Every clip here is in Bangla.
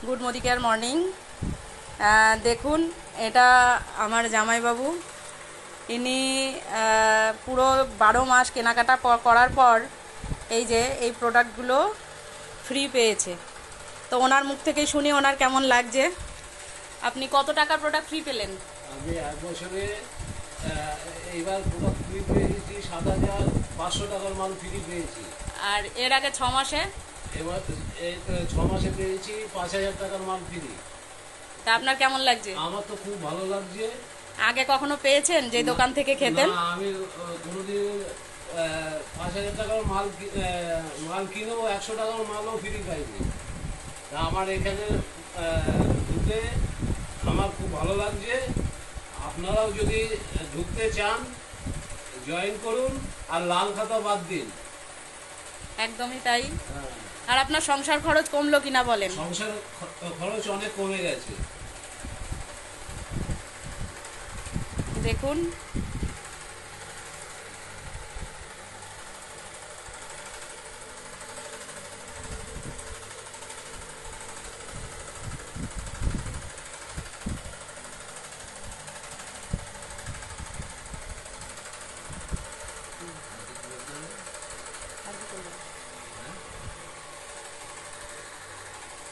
Good Modi care morning. দেখুন, এটা আমার জামাইবাবু। ইনি পুরো 12 মাস কেনাকাটা করার পর এই যে এই প্রোডাক্টগুলো ফ্রি পেয়েছে। তো ওনার মুখ থেকেই শুনি ওনার কেমন লাগছে। আপনি কত টাকার প্রোডাক্ট ফ্রি পেলেন? আমি এক বছরে এইবার প্রোডাক্ট ফ্রি পেয়েছি 7,500 টাকার মাল ফ্রি পেয়েছি। আর এর আগে 6 মাসে? এবার এই 6 মাসে পেয়েছি 5,000 টাকার মাল ফ্রি। তা আপনার কেমন লাগছে? আমার তো খুব ভালো লাগছে। আগে কখনো পেয়েছেন যে দোকান থেকে খেতেন? না, আমি কোনোদিন 5,000 টাকার মাল কিনেও 100 টাকার মালও ফ্রি পাইনি। তা আমার এখানে ঢুকে আমার খুব ভালো লাগছে। আপনারাও যদি ঢুকতে চান জয়েন করুন, আর লাল খাতা বাদ দিন। একদমই তাই। হ্যাঁ, আর আপনার সংসার খরচ কমলো কিনা বলেন? সংসার খরচ অনেক কমে গেছে। দেখুন,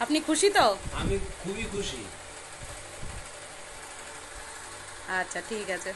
আপনি খুশি তো? আমি খুবই খুশি। আচ্ছা, ঠিক আছে।